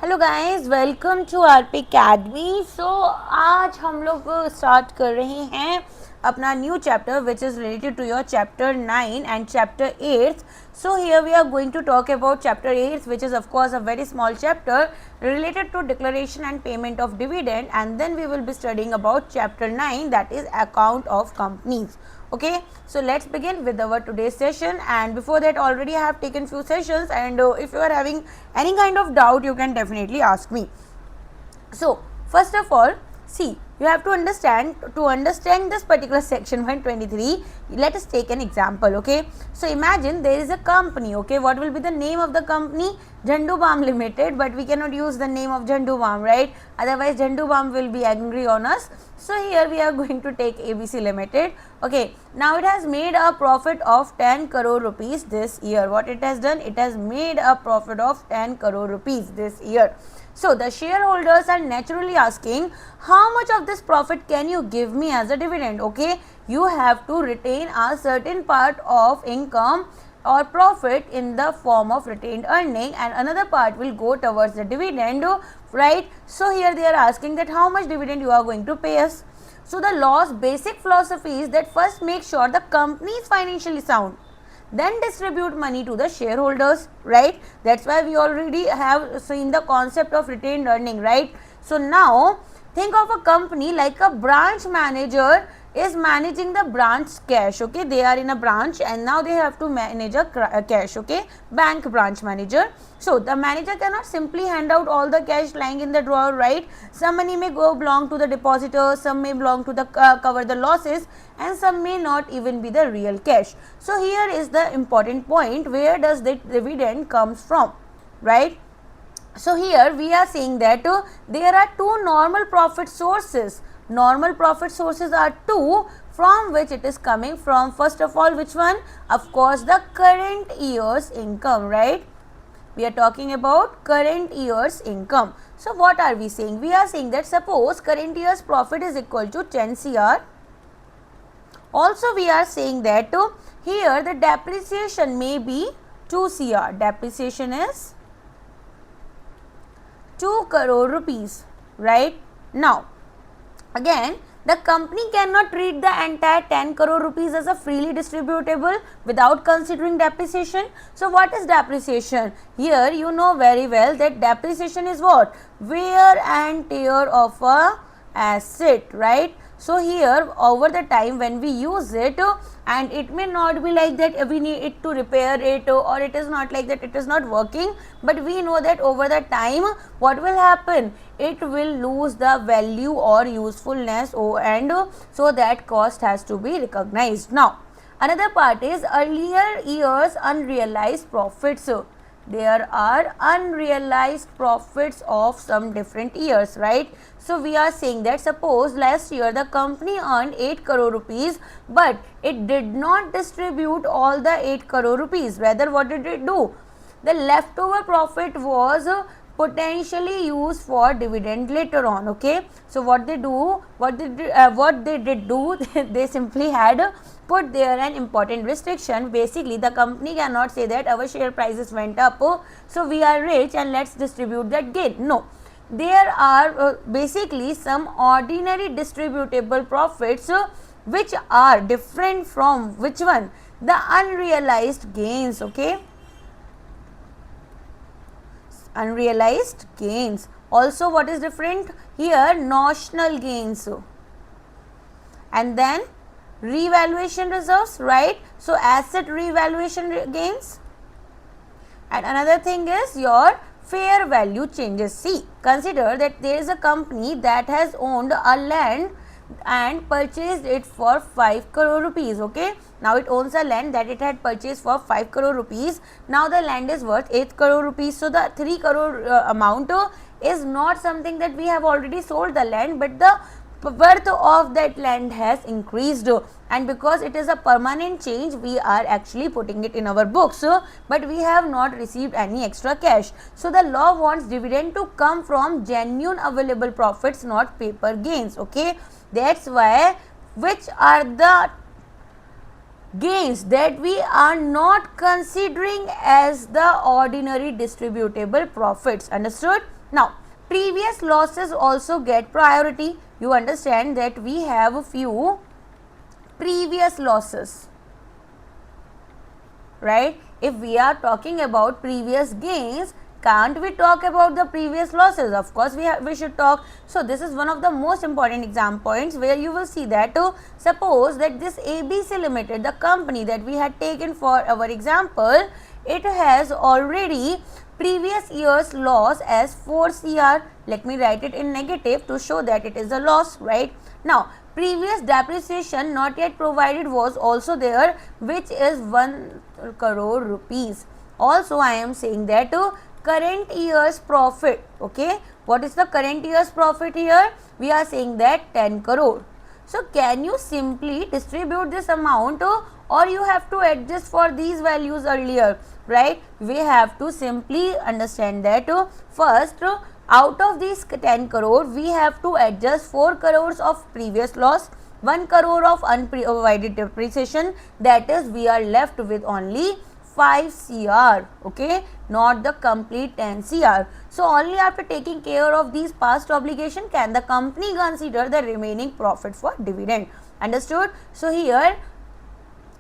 Hello guys, welcome to RP academy. आज हम लोग स्टार्ट कर रहे हैं अपना new chapter which is related to your chapter 9 and chapter 8. So here we are going to talk about chapter 8, which is of course a very small chapter related to declaration and payment of dividend, and then we will be studying about chapter 9, that is account of companies. Okay, so let's begin with our today's session, and before that already I have taken few sessions, and if you are having any kind of doubt you can definitely ask me. So first of all, see, you have to understand this particular section 123. Let us take an example. Okay, so imagine there is a company. Okay, what will be the name of the company? Jhandu Balm Limited, but we cannot use the name of Jhandu Balm, right? Otherwise Jhandu Balm will be angry on us. So here we are going to take ABC Limited. Okay, now it has made a profit of 10 crore rupees this year. What it has done? It has made a profit of 10 crore rupees this year. So the shareholders are naturally asking, how much of this profit can you give me as a dividend? Okay, you have to retain a certain part of income or profit in the form of retained earning, and another part will go towards the dividend, right? So here they are asking that how much dividend you are going to pay us. So the law's basic philosophy is that first make sure the company is financially sound, then distribute money to the shareholders, right? That's why we already have seen the concept of retained earning, right? So now think of a company like a branch manager is managing the branch cash. Okay, they are in a branch and now they have to manage a cash. Okay, bank branch manager. So the manager cannot simply hand out all the cash lying in the drawer, right? Some money may go belong to the depositor, some may belong to the cover the losses, and some may not even be the real cash. So here is the important point, where does the dividend comes from, right? So here we are saying that there are two normal profit sources. Normal profit sources are two, from which it is coming from. First of all, which one? Of course, the current year's income, right? We are talking about current year's income. So what are we saying? We are saying that suppose current year's profit is equal to 10 CR. Also we are saying that here the depreciation may be 2 CR. Depreciation is 2 crore rupees, right? Now again, the company cannot treat the entire 10 crore rupees as a freely distributable without considering depreciation. So what is depreciation? Here you know very well that depreciation is what? Wear and tear of a asset, right? So here over the time when we use it, and it may not be like that we need it to repair it, or it is not like that it is not working, but we know that over the time what will happen? It will lose the value or usefulness, and so that cost has to be recognized. Now another part is earlier years unrealized profits. There are unrealized profits of some different years, right? So we are saying that suppose last year the company earned 8 crore rupees, but it did not distribute all the 8 crore rupees. Rather, what did it do? The leftover profit was potentially used for dividend later on. Okay, so what they did do, they simply had put there an important restriction. Basically the company cannot say that our share prices went up, so we are rich and let's distribute that gain. No, there are basically some ordinary distributable profits which are different from which one? The unrealized gains. Okay, unrealized gains. Also what is different here? Notional gains, and then revaluation reserves, right? So asset revaluation gains, and another thing is your fair value changes. See, consider that there is a company that has owned a land and purchased it for 5 crore rupees. Okay, now it owns a land that it had purchased for 5 crore rupees. Now the land is worth 8 crore rupees. So the 3 crore amount is not something that we have already sold the land, but the worth of that land has increased, and because it is a permanent change we are actually putting it in our books, but we have not received any extra cash. So the law wants dividend to come from genuine available profits, not paper gains. Okay, that's why which are the gains that we are not considering as the ordinary distributable profits. Understood? Now, previous losses also get priority. You understand that we have a few previous losses, right? If we are talking about previous gains, can't we talk about the previous losses? Of course we should talk. So this is one of the most important exam points where you will see that suppose that this ABC Limited, the company that we had taken for our example, it has already previous year's loss as 4 CR. Let me write it in negative to show that it is a loss, right? Now, previous depreciation not yet provided was also there, which is 1 crore rupees. Also, I am saying that current year's profit, okay, what is the current year's profit here? We are saying that 10 crore. So, can you simply distribute this amount or you have to adjust for these values earlier, right? We have to simply understand that first, out of these 10 crore, we have to adjust 4 crores of previous loss, 1 crore of unprovided depreciation, that is we are left with only 5 CR, okay, not the complete 10 CR. So, only after taking care of these past obligation can the company consider the remaining profit for dividend. Understood? So, here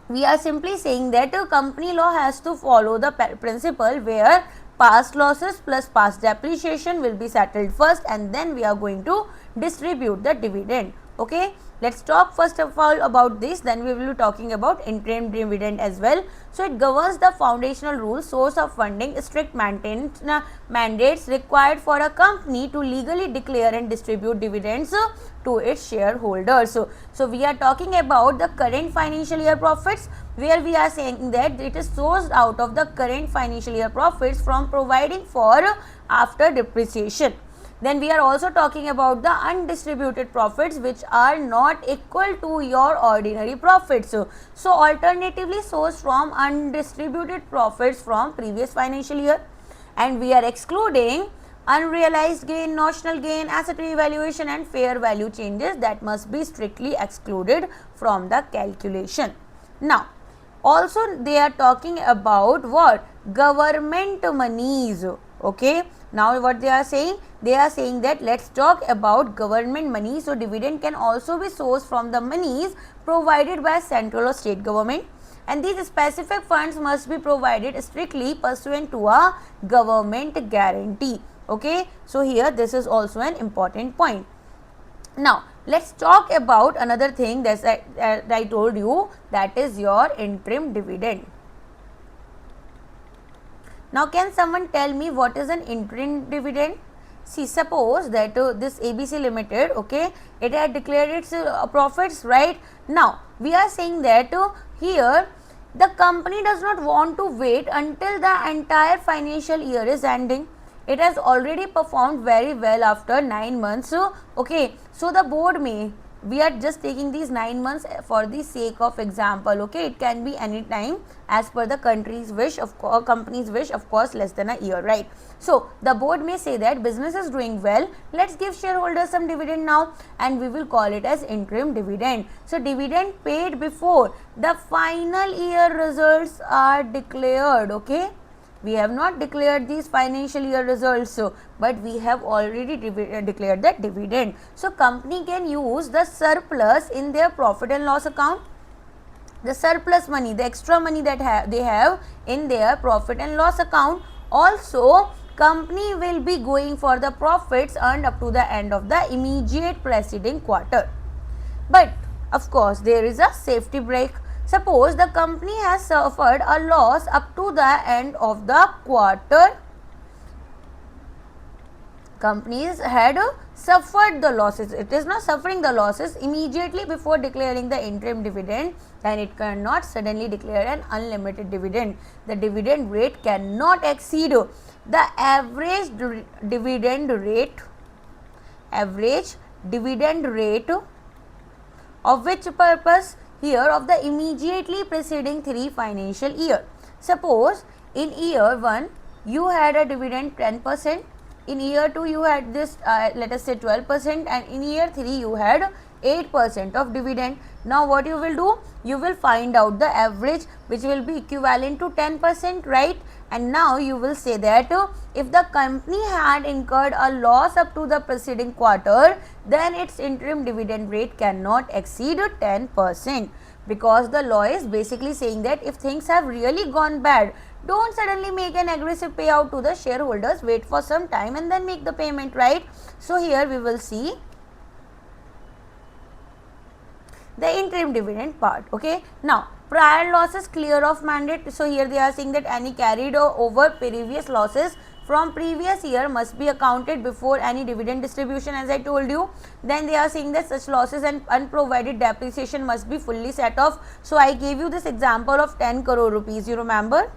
we are simply saying that a company law has to follow the principle where past losses plus past depreciation will be settled first and then we are going to distribute the dividend. Okay, let's talk first of all about this, then we will be talking about interim dividend as well. So it governs the foundational rules, source of funding, strict mandates required for a company to legally declare and distribute dividends to its shareholders. So we are talking about the current financial year profits, where we are saying that it is sourced out of the current financial year profits from providing for after depreciation. Then we are also talking about the undistributed profits which are not equal to your ordinary profits. So alternatively sourced from undistributed profits from previous financial year, and we are excluding unrealized gain, notional gain, asset revaluation and fair value changes that must be strictly excluded from the calculation. Now, also they are talking about what? Government monies. Okay, now what they are saying? They are saying that let's talk about government money. So dividend can also be sourced from the monies provided by central or state government, and these specific funds must be provided strictly pursuant to a government guarantee. Okay, so here this is also an important point. Now let's talk about another thing that I told you, that is your interim dividend. Now can someone tell me what is an interim dividend? See, suppose that this ABC Limited, okay, it had declared its profits, right? Now we are saying that here the company does not want to wait until the entire financial year is ending. It has already performed very well after 9 months. Okay, so the board may, we are just taking these 9 months for the sake of example. Okay, it can be any time as per the country's wish, of course, company's wish, of course, less than a year, right? So the board may say that business is doing well, let's give shareholders some dividend now, and we will call it as interim dividend. So dividend paid before the final year results are declared. Okay, we have not declared these financial year results, but we have already declared the dividend. So company can use the surplus in their profit and loss account. The surplus money, the extra money that they have in their profit and loss account. Also, company will be going for the profits earned up to the end of the immediate preceding quarter. But of course, there is a safety break. Suppose the company has suffered a loss up to the end of the quarter. Companies had suffered the losses. It is not suffering the losses immediately before declaring the interim dividend, then it cannot suddenly declare an unlimited dividend. The dividend rate cannot exceed the average dividend rate of which purpose? Here of the immediately preceding 3 financial year. Suppose in year 1 you had a dividend 10%, in year 2 you had this let us say 12%, and in year 3 you had 8% of dividend. Now what you will do? You will find out the average which will be equivalent to 10%, right? And now you will say that if the company had incurred a loss up to the preceding quarter, then its interim dividend rate cannot exceed 10%, because the law is basically saying that if things have really gone bad, don't suddenly make an aggressive payout to the shareholders, wait for some time and then make the payment, right? So here we will see the interim dividend part. Okay, now prior losses clear of mandate. So here they are saying that any carried over previous losses from previous year must be accounted before any dividend distribution, as I told you. Then they are saying that such losses and unprovided depreciation must be fully set off. So I gave you this example of 10 crore rupees, you remember?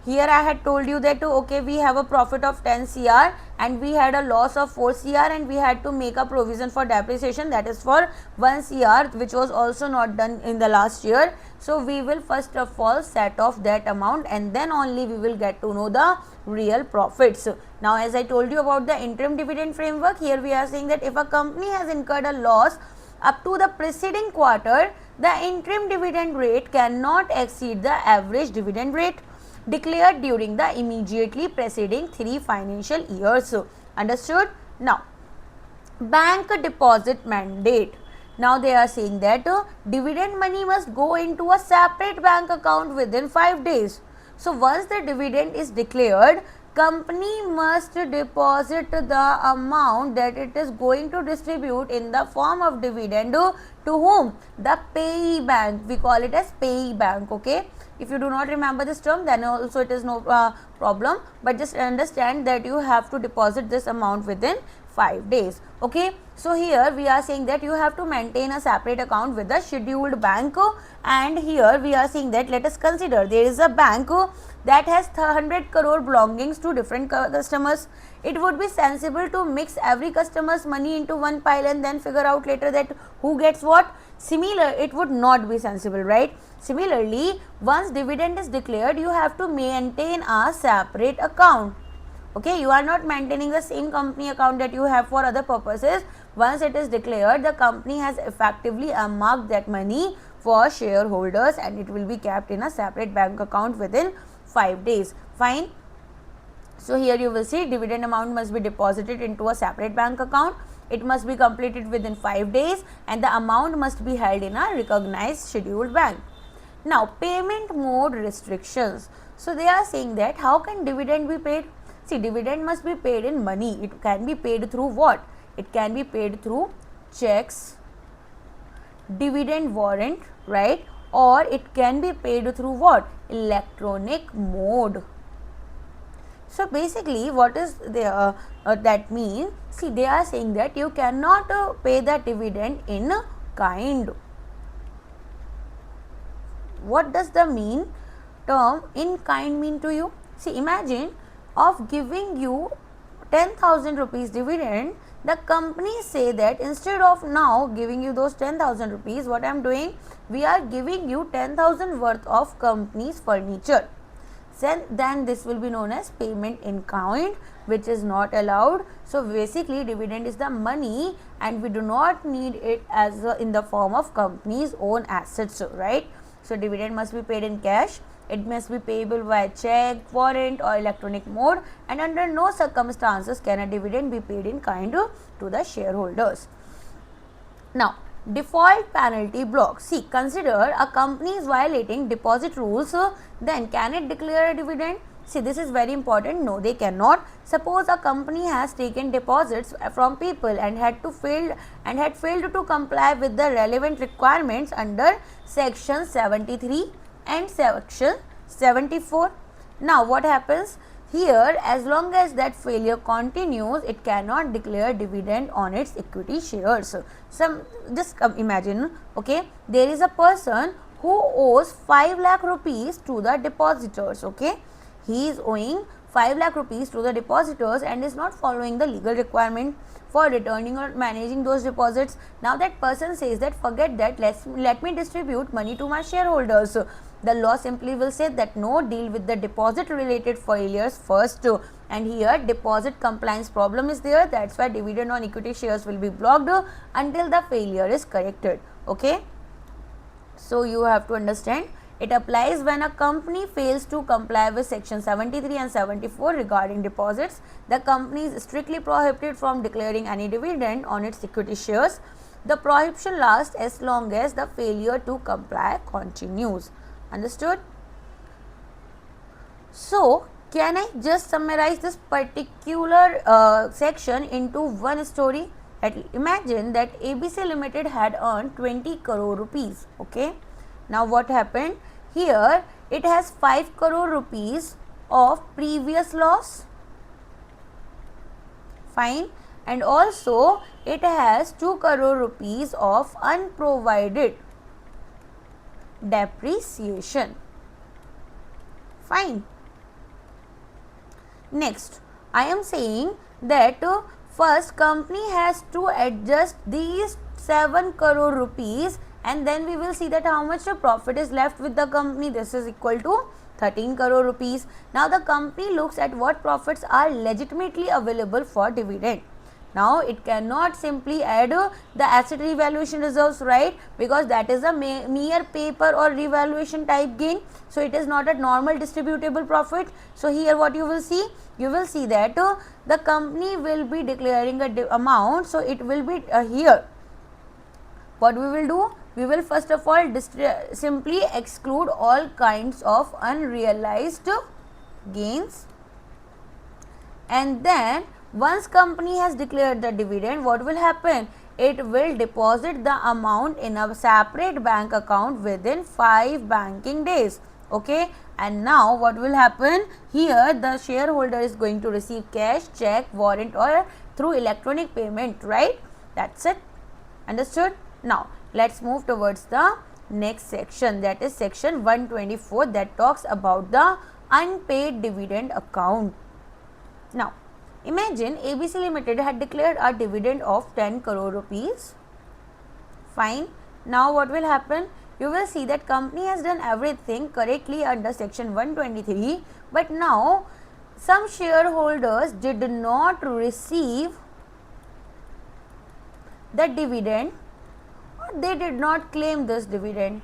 Here I had told you that okay, we have a profit of 10 CR and we had a loss of 4 CR and we had to make a provision for depreciation, that is for 1 CR, which was also not done in the last year. So we will first of all set off that amount and then only we will get to know the real profits. Now as I told you about the interim dividend framework, here we are saying that if a company has incurred a loss up to the preceding quarter, the interim dividend rate cannot exceed the average dividend rate declared during the immediately preceding 3 financial years. Understood? Now, bank deposit mandate. Now they are saying that dividend money must go into a separate bank account within 5 days. So once the dividend is declared, company must deposit the amount that it is going to distribute in the form of dividend to whom? The payee bank. We call it as payee bank. Okay, if you do not remember this term, then also it is no problem, but just understand that you have to deposit this amount within 5 days. Okay, so here we are saying that you have to maintain a separate account with the scheduled bank, and here we are saying that let us consider there is a bank that has 100 crore belongings to different customers. It would be sensible to mix every customer's money into one pile and then figure out later that who gets what. Similar, it would not be sensible, right? Similarly, once dividend is declared, you have to maintain a separate account. Okay, you are not maintaining the same company account that you have for other purposes. Once it is declared, the company has effectively earmarked that money for shareholders and it will be kept in a separate bank account within 5 days. Fine. So here you will see dividend amount must be deposited into a separate bank account. It must be completed within 5 days and the amount must be held in a recognized scheduled bank. Now, payment mode restrictions. So they are saying that how can dividend be paid? See, dividend must be paid in money. It can be paid through what? It can be paid through checks, dividend warrant, right? Or it can be paid through what? Electronic mode. So basically what is the that means? See, they are saying that you cannot pay the dividend in kind. What does the term in kind mean to you? See, imagine of giving you 10,000 rupees dividend, the company say that instead of now giving you those 10,000 rupees, what I am doing, we are giving you 10,000 worth of company's furniture. Then this will be known as payment in kind, which is not allowed. So basically dividend is the money and we do not need it as in the form of company's own assets, right? So dividend must be paid in cash. It must be payable via check, warrant or electronic mode, and under no circumstances can a dividend be paid in kind to the shareholders. Now, default penalty block. See, consider a company is violating deposit rules, then can it declare a dividend? See, this is very important. No, they cannot. Suppose a company has taken deposits from people and had failed to comply with the relevant requirements under section 73 and section 74. Now what happens here? As long as that failure continues, it cannot declare dividend on its equity shares. Just imagine, okay, there is a person who owes 5 lakh rupees to the depositors. Okay, he is owing 5 lakh rupees to the depositors and is not following the legal requirement for returning or managing those deposits. Now that person says that forget that, let me distribute money to my shareholders. The law simply will say that no, deal with the deposit related failures first, and here deposit compliance problem is there. That's why dividend on equity shares will be blocked until the failure is corrected. Okay, so you have to understand It applies when a company fails to comply with section 73 and 74 regarding deposits. The company is strictly prohibited from declaring any dividend on its equity shares. The prohibition lasts as long as the failure to comply continues. Understood? So, can I just summarize this particular section into one story? Imagine that ABC Limited had earned 20 crore rupees. Okay. Now, what happened? Here, it has 5 crore rupees of previous loss. Fine. And also, it has 2 crore rupees of unprovided depreciation. Fine. Next, I am saying that first company has to adjust these 7 crore rupees, and then we will see that how much the profit is left with the company. This is equal to 13 crore rupees. Now the company looks at what profits are legitimately available for dividend. Now it cannot simply add the asset revaluation reserves, right? Because that is a mere paper or revaluation type gain. So it is not a normal distributable profit. So here what you will see? You will see that the company will be declaring a amount. So it will be here. What we will do? We will first of all simply exclude all kinds of unrealized gains, and then once company has declared the dividend, what will happen? It will deposit the amount in a separate bank account within 5 banking days. Okay, and now what will happen? Here the shareholder is going to receive cash, check, warrant or through electronic payment, right? That's it. Understood? Now let's move towards the next section, that is section 124, that talks about the unpaid dividend account. Now imagine ABC Limited had declared a dividend of 10 crore rupees. Fine. Now what will happen? You will see that company has done everything correctly under section 123, but now some shareholders did not receive the dividend, or they did not claim this dividend.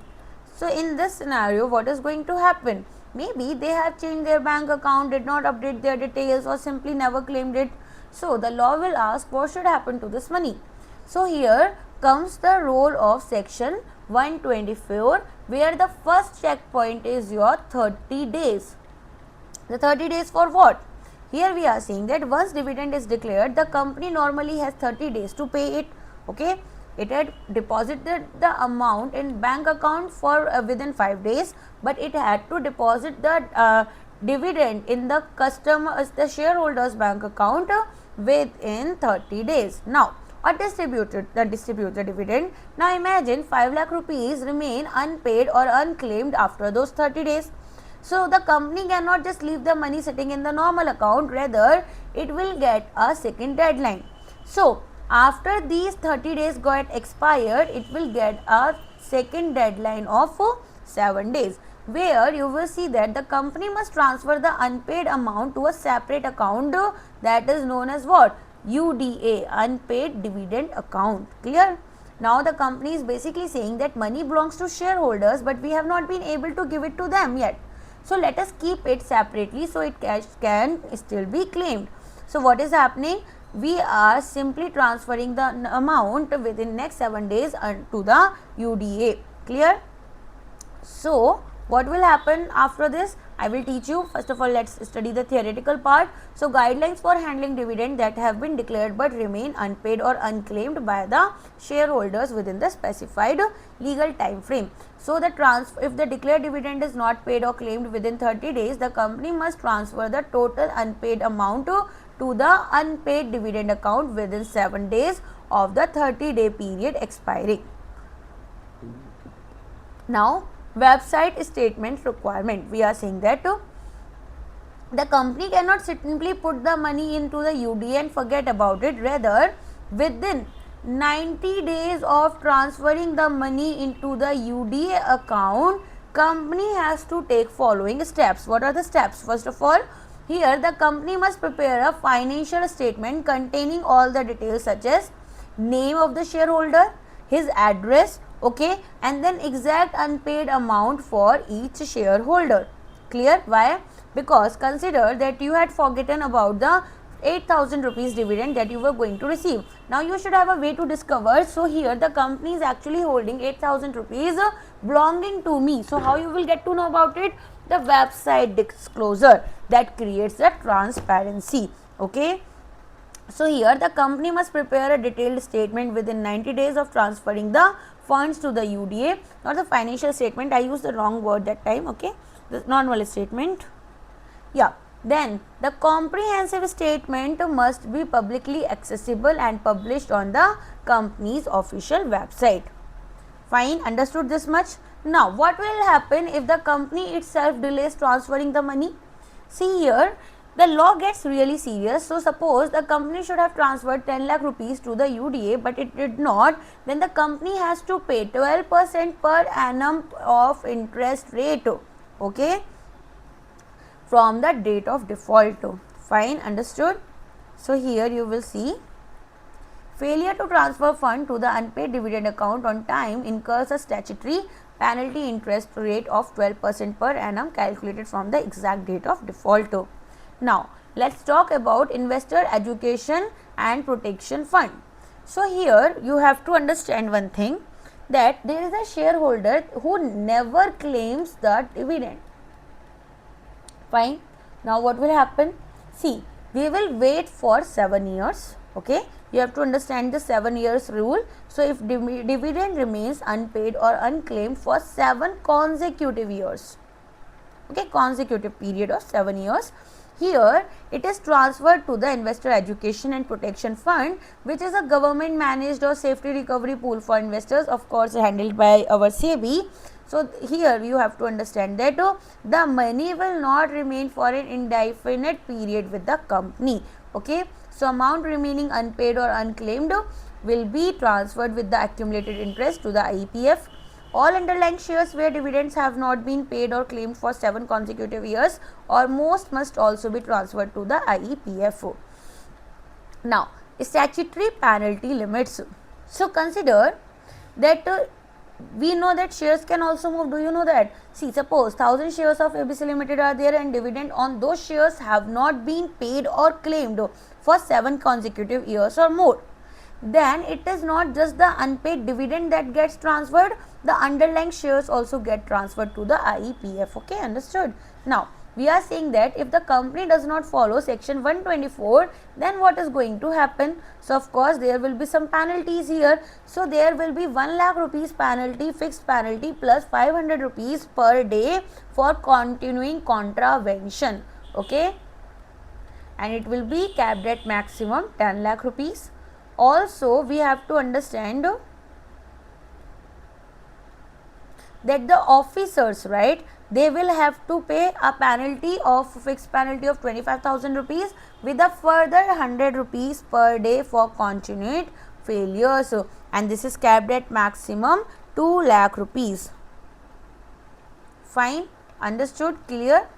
So in this scenario, what is going to happen? Maybe they have changed their bank account, did not update their details, or simply never claimed it. So the law will ask what should happen to this money. So here comes the role of section 124, where the first checkpoint is your 30 days. The 30 days for what? Here we are saying that once dividend is declared, the company normally has 30 days to pay it. Okay. It had deposited the amount in bank account for within 5 days, but it had to deposit the dividend in the shareholders bank account within 30 days. Now, or distribute the dividend. Now imagine 5 lakh rupees remain unpaid or unclaimed after those 30 days. So the company cannot just leave the money sitting in the normal account, rather it will get a second deadline. So after these 30 days got expired, it will get a second deadline of 7 days, where you will see that the company must transfer the unpaid amount to a separate account, that is known as what? UDA, unpaid dividend account. Clear? Now the company is basically saying that money belongs to shareholders, but we have not been able to give it to them yet. So let us keep it separately so it can still be claimed. So what is happening? We are simply transferring the amount within next 7 days to the UDA. Clear? So what will happen after this? I will teach you. First of all, let's study the theoretical part. So guidelines for handling dividend that have been declared but remain unpaid or unclaimed by the shareholders within the specified legal time frame. So if the declared dividend is not paid or claimed within 30 days, the company must transfer the total unpaid amount to the unpaid dividend account within 7 days of the 30-day period expiring. Now, website statement requirement. We are saying that the company cannot simply put the money into the UDA and forget about it. Rather, within 90 days of transferring the money into the UDA account, company has to take following steps. What are the steps? First of all, here the company must prepare a financial statement containing all the details such as name of the shareholder, his address, okay, and then exact unpaid amount for each shareholder. Clear? Why? Because consider that you had forgotten about the 8,000 rupees dividend that you were going to receive. Now you should have a way to discover. So here the company is actually holding 8,000 rupees belonging to me. So how you will get to know about it? The website disclosure that creates a transparency. Okay. So here the company must prepare a detailed statement within 90 days of transferring the funds to the UDA, not the financial statement. I used the wrong word that time. Okay, the normal statement. Yeah. Then the comprehensive statement must be publicly accessible and published on the company's official website. Fine, understood this much? Now what will happen if the company itself delays transferring the money? See here, the law gets really serious. So suppose the company should have transferred 10 lakh rupees to the UDA, but it did not, then the company has to pay 12% per annum of interest rate, okay, from the date of default. Fine, understood? So here you will see, failure to transfer fund to the unpaid dividend account on time incurs a statutory penalty interest rate of 12% per annum calculated from the exact date of default. Now, let's talk about investor education and protection fund. So here you have to understand one thing, that there is a shareholder who never claims the dividend. Fine. Now what will happen? See, we will wait for 7 years. Okay, you have to understand the 7 years rule. So if dividend remains unpaid or unclaimed for 7 consecutive years, okay, consecutive period of 7 years, here it is transferred to the investor education and protection fund, which is a government managed or safety recovery pool for investors, of course handled by our SEBI. So here you have to understand that the money will not remain for an indefinite period with the company. Okay, so amount remaining unpaid or unclaimed will be transferred with the accumulated interest to the IEPF. All underlying shares where dividends have not been paid or claimed for 7 consecutive years or most must also be transferred to the IEPF. Now, statutory penalty limits. So consider that we know that shares can also move. Do you know that? See, suppose 1000 shares of ABC Limited are there and dividend on those shares have not been paid or claimed for 7 consecutive years or more. Then it is not just the unpaid dividend that gets transferred, the underlying shares also get transferred to the IEPF. Okay, understood? Now, we are saying that if the company does not follow section 124, then what is going to happen? So of course there will be some penalties here. So there will be 1 lakh rupees penalty, fixed penalty, plus 500 rupees per day for continuing contravention. Okay, and it will be capped at maximum 10 lakh rupees. Also we have to understand that the officers, right, they will have to pay a penalty of fixed penalty of 25,000 rupees with a further 100 rupees per day for continued failures, and this is capped at maximum 2 lakh rupees. Fine, understood, clear?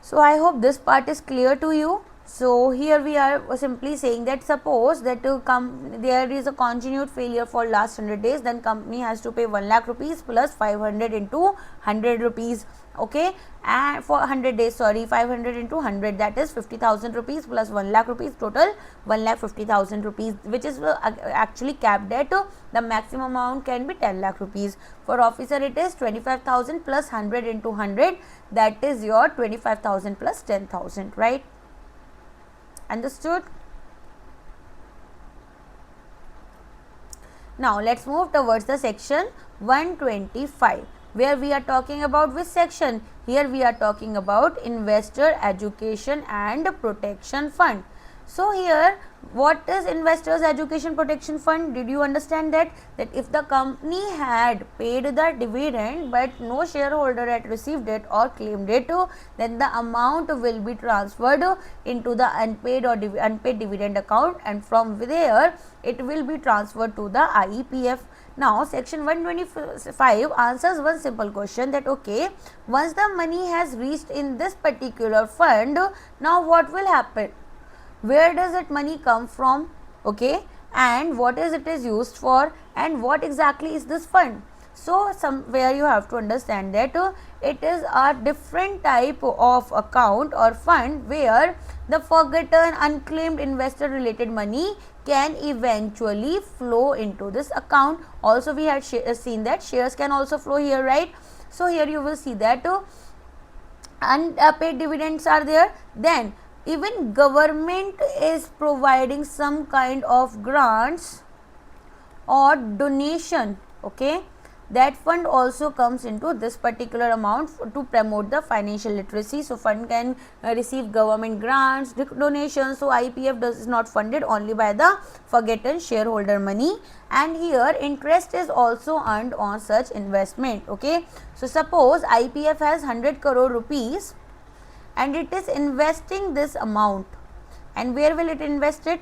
So I hope this part is clear to you. So here we are simply saying that suppose that there is a continued failure for last 100 days, then company has to pay 1 lakh rupees plus 500 into 100 rupees. Okay, and for 100 days, sorry, 500 into 100, that is 50,000 rupees plus 1 lakh rupees, total 1,50,000 rupees, which is actually capped at the maximum amount can be 10 lakh rupees. For officer it is 25,000 plus 100 into 100, that is your 25,000 plus 10,000, right? Understood? Now let's move towards the section 125, where we are talking about which section? Here we are talking about investor education and protection fund. So here, what is investors education protection fund? Did you understand that if the company had paid the dividend but no shareholder had received it or claimed it, then the amount will be transferred into the unpaid or unpaid dividend account, and from there it will be transferred to the IEPF. Now section 125 answers one simple question, that okay, once the money has reached in this particular fund, now what will happen? Where does that money come from? Okay, and what is it is used for, And what exactly is this fund? So somewhere you have to understand that it is a different type of account or fund where the forgotten unclaimed investor related money can eventually flow into this account. Also we had seen that shares can also flow here, right? So here you will see that unpaid dividends are there. Then even government is providing some kind of grants or donation, okay, that fund also comes into this particular amount to promote the financial literacy. So fund can receive government grants, donations. So IPF is not funded only by the forgotten shareholder money, and here interest is also earned on such investment, okay. So suppose IPF has 100 crore rupees and it is investing this amount, and where will it invest it?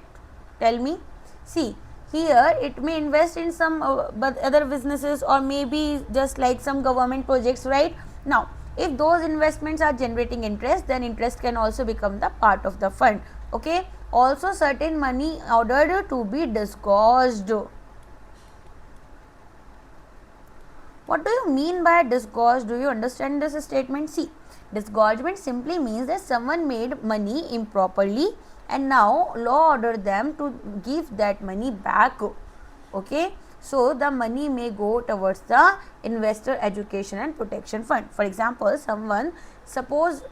Tell me. See, here it may invest in some but other businesses, or maybe just like some government projects, right? Now if those investments are generating interest, then interest can also become the part of the fund, okay. Also certain money ordered to be disgorged. What do you mean by disgorged? Do you understand this statement? See, disgorgement simply means that someone made money improperly and now law ordered them to give that money back, okay. So the money may go towards the investor education and protection fund. For example, someone, suppose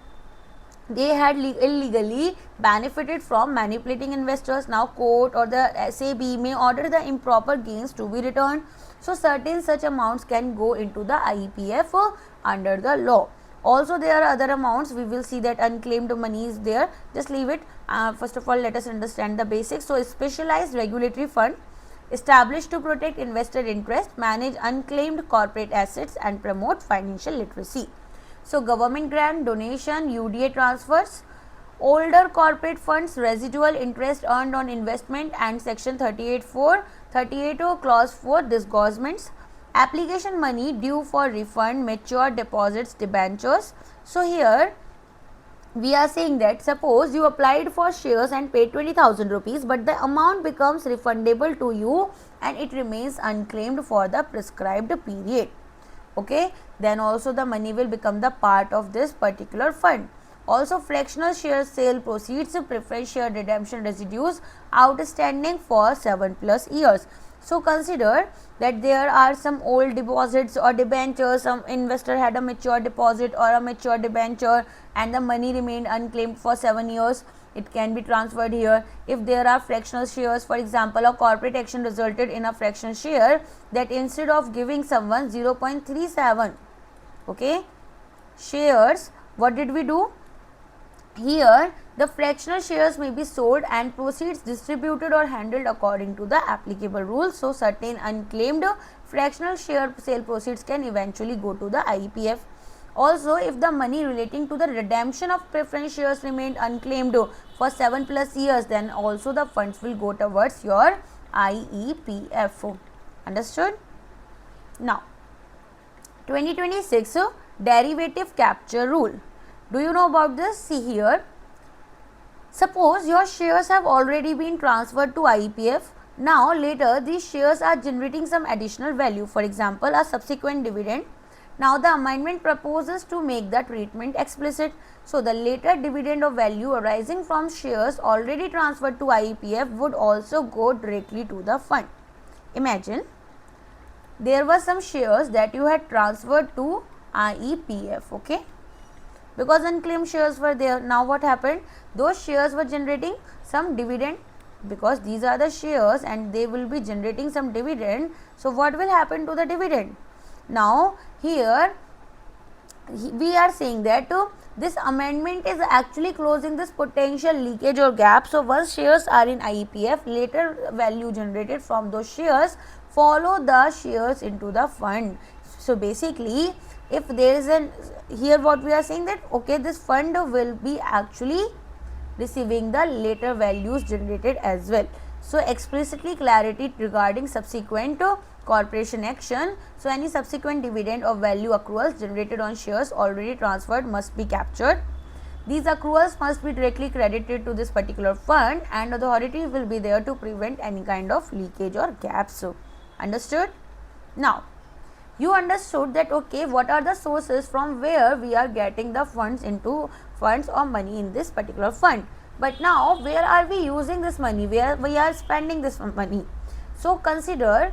they had illegally benefited from manipulating investors. Now court or the SAB may order the improper gains to be returned. So certain such amounts can go into the IPF under the law. Also there are other amounts, we will see that unclaimed money is there, just leave it. First of all, let us understand the basics. So specialized regulatory fund established to protect investor interest, manage unclaimed corporate assets and promote financial literacy. So government grant, donation, UDA transfers, older corporate funds, residual interest earned on investment, and section 38(4), 38(0) clause 4 disgorgements, application money due for refund, mature deposits, debentures. So here we are saying that suppose you applied for shares and paid 20,000 rupees, but the amount becomes refundable to you and it remains unclaimed for the prescribed period, okay, then also the money will become the part of this particular fund. Also fractional share sale proceeds, preference share redemption residues outstanding for 7+ years. So consider that there are some old deposits or debentures, some investor had a mature deposit or a mature debenture and the money remained unclaimed for 7 years. It can be transferred here. If there are fractional shares, for example, a corporate action resulted in a fractional share that instead of giving someone 0.37, okay, shares, what did we do? Here the fractional shares may be sold and proceeds distributed or handled according to the applicable rules. So certain unclaimed fractional share sale proceeds can eventually go to the IPF. Also, if the money relating to the redemption of preference shares remained unclaimed for 7+ years, then also the funds will go towards your IEPF. Understood? Now 2026 derivative capture rule. Do you know about this? See here, suppose your shares have already been transferred to IPF. Now later these shares are generating some additional value, for example a subsequent dividend. Now the amendment proposes to make the treatment explicit. So the later dividend of value arising from shares already transferred to IPF would also go directly to the fund. Imagine there were some shares that you had transferred to IEPF, okay, because unclaimed shares were there. Now what happened? Those shares were generating some dividend, because these are the shares and they will be generating some dividend. So what will happen to the dividend? Now here we are saying that this amendment is actually closing this potential leakage or gap. So once shares are in IEPF, later value generated from those shares follow the shares into the fund. So basically, if there is an, here what we are saying that okay, this fund will be actually receiving the later values generated as well. So explicitly clarity regarding subsequent corporation action. So any subsequent dividend or value accruals generated on shares already transferred must be captured. These accruals must be directly credited to this particular fund and authority will be there to prevent any kind of leakage or gaps. Understood? Now, you understood that okay, what are the sources from where we are getting the funds or money in this particular fund. But now, where are we using this money? Where we are spending this money? So consider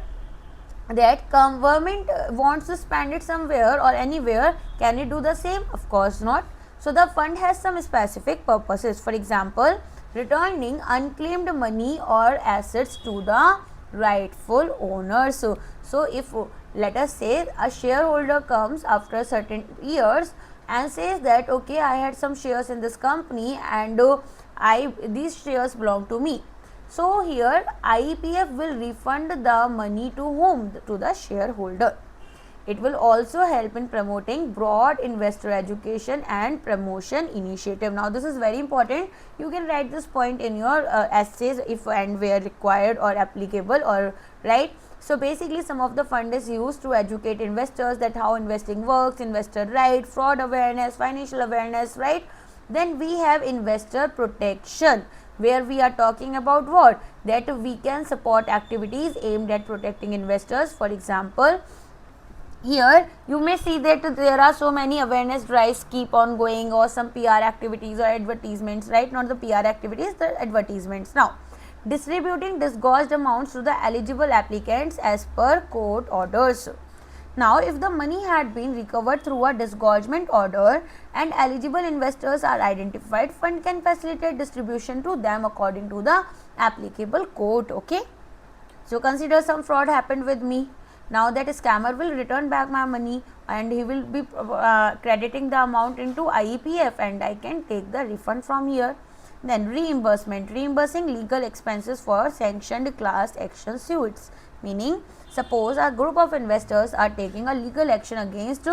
that government wants to spend it somewhere or anywhere. Can it do the same? Of course not. So the fund has some specific purposes. For example, returning unclaimed money or assets to the rightful owner. So if let us say a shareholder comes after certain years and says that okay, I had some shares in this company and these shares belong to me. So here IEPF will refund the money to whom? To the shareholder. It will also help in promoting broad investor education and promotion initiative. Now this is very important. You can write this point in your essays if and where required or applicable, or right. So basically some of the fund is used to educate investors that how investing works, investor right, fraud awareness, financial awareness, right. Then we have investor protection, where we are talking about what? That we can support activities aimed at protecting investors. For example, here you may see that there are so many awareness drives keep on going, or some PR activities or advertisements, right? Not the PR activities, the advertisements. Now, distributing disgorged amounts to the eligible applicants as per court orders. Now, if the money had been recovered through a disgorgement order and eligible investors are identified, fund can facilitate distribution to them according to the applicable court. Okay. So consider some fraud happened with me. Now that scammer will return back my money and he will be crediting the amount into IEPF and I can take the refund from here. Then reimbursement, reimbursing legal expenses for sanctioned class action suits. Meaning, suppose a group of investors are taking a legal action against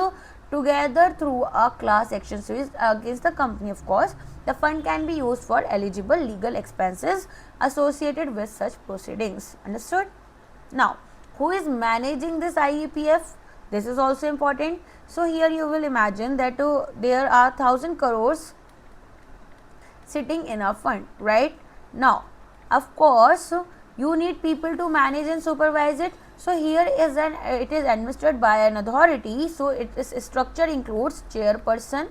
together through a class action suit against the company. Of course, the fund can be used for eligible legal expenses associated with such proceedings. Understood? Now, who is managing this IEPF? This is also important. So here you will imagine that there are 1000 crores sitting in a fund, right? Now, of course, you need people to manage and supervise it. So here is it is administered by an authority. So its structure includes chairperson,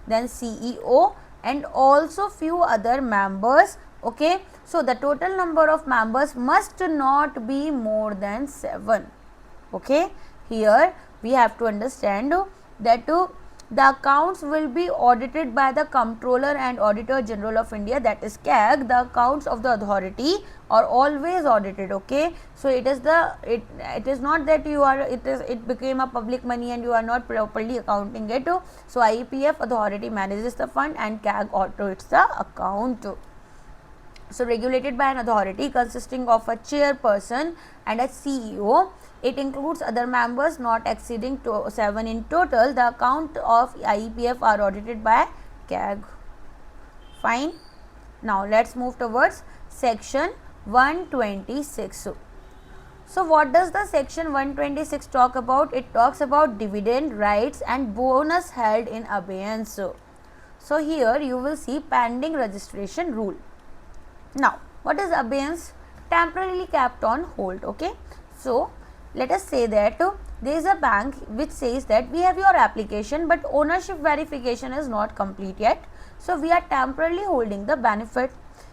then CEO, and also few other members. Okay, so the total number of members must not be more than 7. Okay, here we have to understand that the accounts will be audited by the Comptroller and Auditor General of India, that is CAG. The accounts of the authority are always audited. Okay, so it is not that it became a public money and you are not properly accounting it. So IEPF authority manages the fund and CAG audits the account. So regulated by an authority consisting of a chairperson and a CEO. It includes other members not exceeding 7 in total. The account of IEPF are audited by CAG. Fine. Now let's move towards section 126. So what does the section 126 talk about? It talks about dividend rights and bonus held in abeyance. So here you will see pending registration rule. Now, what is abeyance? Temporarily kept on hold. Okay. So, let us say that there is a bank which says that we have your application but ownership verification is not complete yet. So, we are temporarily holding the benefit.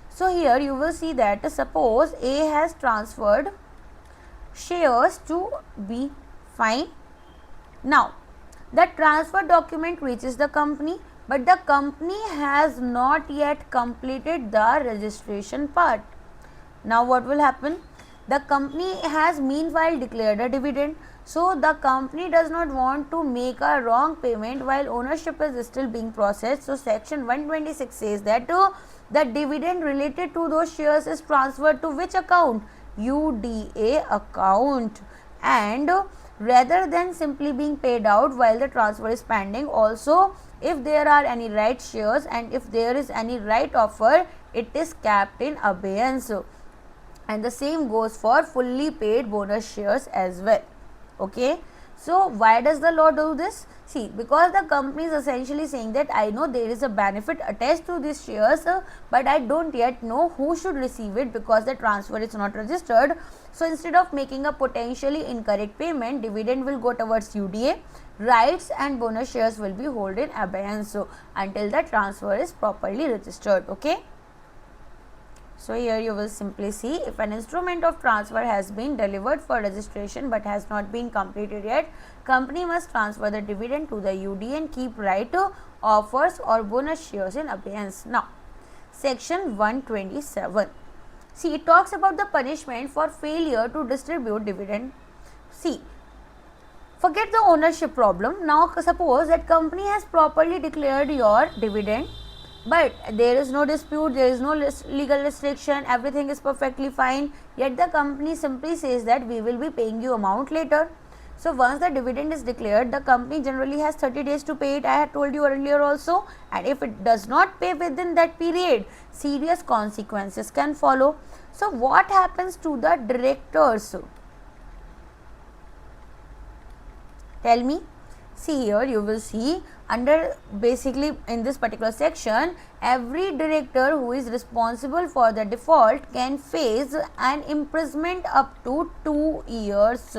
So, here you will see that suppose A has transferred shares to B. Fine. Now, the transfer document reaches the company, but the company has not yet completed the registration part. Now what will happen? The company has meanwhile declared a dividend. So the company does not want to make a wrong payment while ownership is still being processed. So section 126 says that the dividend related to those shares is transferred to which account? UDA account. And rather than simply being paid out while the transfer is pending, also if there are any right shares and if there is any right offer, it is kept in abeyance. And the same goes for fully paid bonus shares as well. Okay. So why does the law do this? See, because the company is essentially saying that I know there is a benefit attached to these shares, but I don't yet know who should receive it because the transfer is not registered. So instead of making a potentially incorrect payment, dividend will go towards UDA, rights and bonus shares will be held in abeyance until the transfer is properly registered. Okay. So here you will simply see, if an instrument of transfer has been delivered for registration but has not been completed yet, company must transfer the dividend to the UD and keep right to offers or bonus shares in abeyance. Now, section 127. See, it talks about the punishment for failure to distribute dividend. See, forget the ownership problem. Now, suppose that company has properly declared your dividend, but there is no dispute, there is no legal restriction, everything is perfectly fine, yet the company simply says that we will be paying you amount later. So once the dividend is declared, the company generally has 30 days to pay it, I had told you earlier also, and if it does not pay within that period, serious consequences can follow. So what happens to the directors? Tell me. See, here you will see under basically in this particular section, every director who is responsible for the default can face an imprisonment up to 2 years.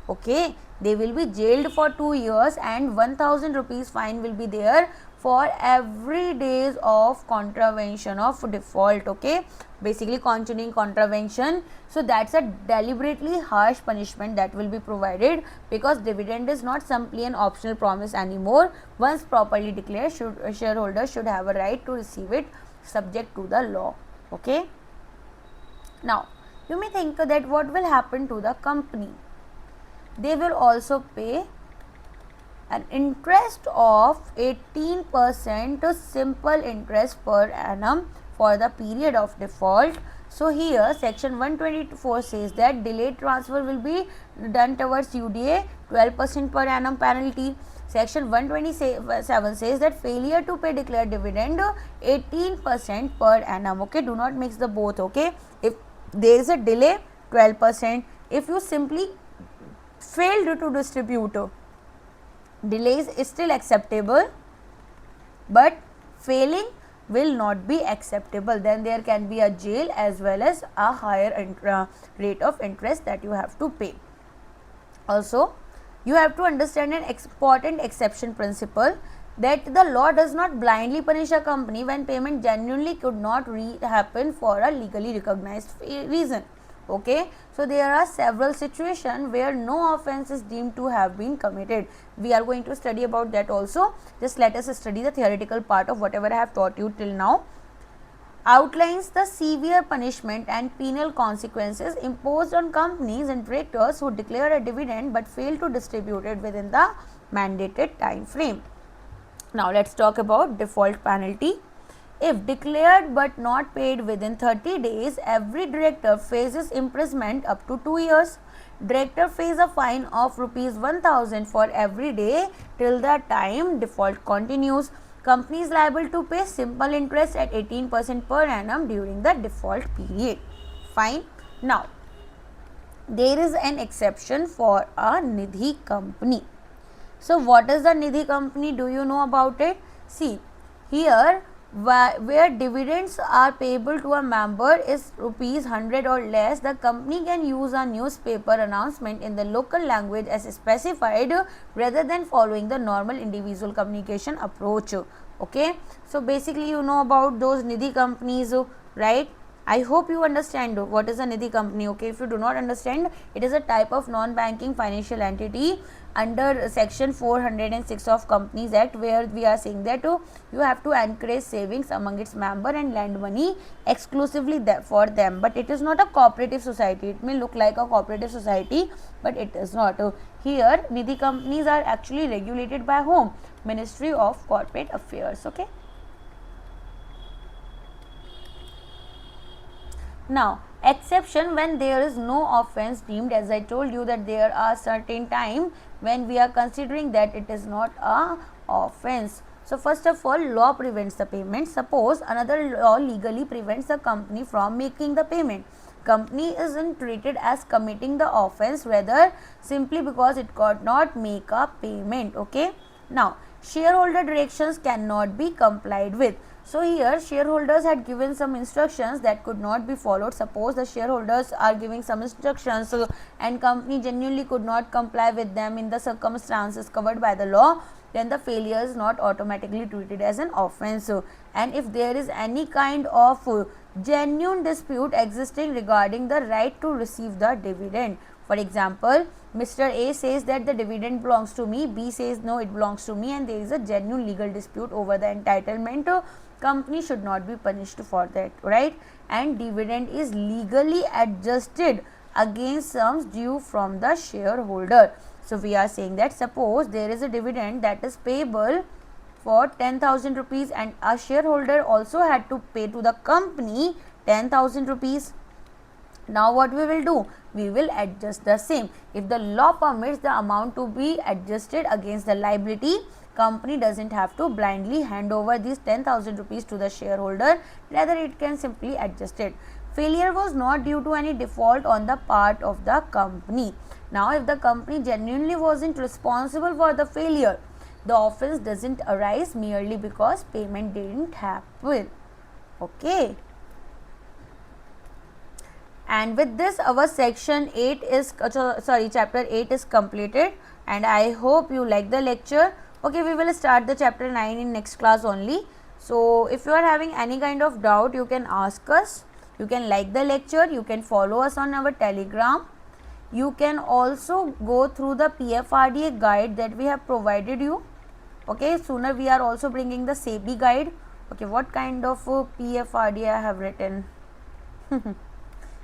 Okay, they will be jailed for 2 years and 1000 rupees fine will be there for every days of contravention of default. Okay, basically continuing contravention. So that's a deliberately harsh punishment that will be provided, because dividend is not simply an optional promise anymore. Once properly declared, shareholders should have a right to receive it subject to the law. Okay, now you may think that what will happen to the company. They will also pay an interest of 18% simple interest per annum for the period of default. So here section 124 says that delayed transfer will be done towards UDA, 12% per annum penalty. Section 127 says that failure to pay declared dividend, 18% per annum. Okay, do not mix the both. Okay, if there is a delay, 12%. If you simply failed to distribute, delays is still acceptable, but failing will not be acceptable. Then there can be a jail as well as a higher rate of interest that you have to pay. Also, you have to understand an important exception principle, that the law does not blindly punish a company when payment genuinely could not happen for a legally recognized reason. Okay, so there are several situations where no offense is deemed to have been committed. We are going to study about that also. Just let us study the theoretical part of whatever I have taught you till now. Outlines the severe punishment and penal consequences imposed on companies and directors who declare a dividend but fail to distribute it within the mandated time frame. Now let's talk about default penalty. If declared but not paid within 30 days, every director faces imprisonment up to 2 years. Director faces a fine of rupees 1000 for every day till the time default continues. Company is liable to pay simple interest at 18% per annum during the default period. Fine. Now, there is an exception for a Nidhi company. So, what is the Nidhi company? Do you know about it? See, here where dividends are payable to a member is rupees 100 or less, the company can use a newspaper announcement in the local language as specified rather than following the normal individual communication approach. Okay, so basically you know about those Nidhi companies, right? I hope you understand what is a Nidhi company. Okay, if you do not understand, it is a type of non-banking financial entity under section 406 of Companies Act, where we are saying that you have to encourage savings among its member and lend money exclusively for them. But it is not a cooperative society. It may look like a cooperative society, but it is not. Here Nidhi companies are actually regulated by whom? Ministry of Corporate Affairs. Okay. Now, exception when there is no offense deemed, as I told you that there are certain time when we are considering that it is not a offense. So, first of all, law prevents the payment. Suppose another law legally prevents the company from making the payment. company isn't treated as committing the offense rather simply because it could not make a payment. Okay, now shareholder directions cannot be complied with. So here shareholders had given some instructions that could not be followed. Suppose the shareholders are giving some instructions and company genuinely could not comply with them in the circumstances covered by the law, then the failure is not automatically treated as an offense. And if there is any kind of genuine dispute existing regarding the right to receive the dividend, for example, Mr. A says that the dividend belongs to me, B says no, it belongs to me, and there is a genuine legal dispute over the entitlement, company should not be punished for that, right? And dividend is legally adjusted against sums due from the shareholder. So we are saying that suppose there is a dividend that is payable for 10,000 rupees and a shareholder also had to pay to the company 10,000 rupees. Now what we will do? We will adjust the same. If the law permits the amount to be adjusted against the liability, company doesn't have to blindly hand over these 10,000 rupees to the shareholder, rather it can simply adjust it. Failure was not due to any default on the part of the company. Now if the company genuinely wasn't responsible for the failure, the offense doesn't arise merely because payment didn't happen. Okay. And with this our section 8 is chapter 8 is completed, and I hope you like the lecture. Okay, we will start the chapter 9 in next class only. So if you are having any kind of doubt, you can ask us. You can like the lecture, you can follow us on our Telegram. You can also go through the PFRDA guide that we have provided you. Okay, sooner we are also bringing the SEBI guide. Okay, what kind of PFRDA I have written?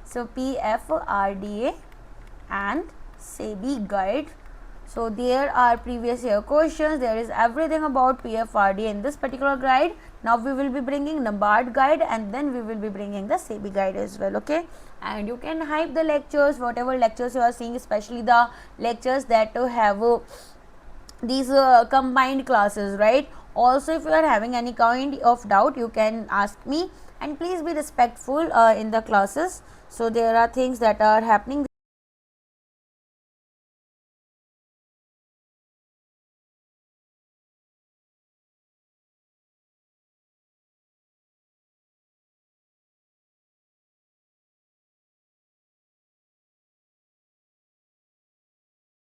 So PFRDA and SEBI guide. So there are previous year questions, there is everything about PFRDA in this particular guide. Now we will be bringing NABARD guide and then we will be bringing the SEBI guide as well. Okay, and you can hype the lectures, whatever lectures you are seeing, especially the lectures that have these combined classes, right? Also if you are having any kind of doubt, you can ask me, and please be respectful in the classes. So there are things that are happening.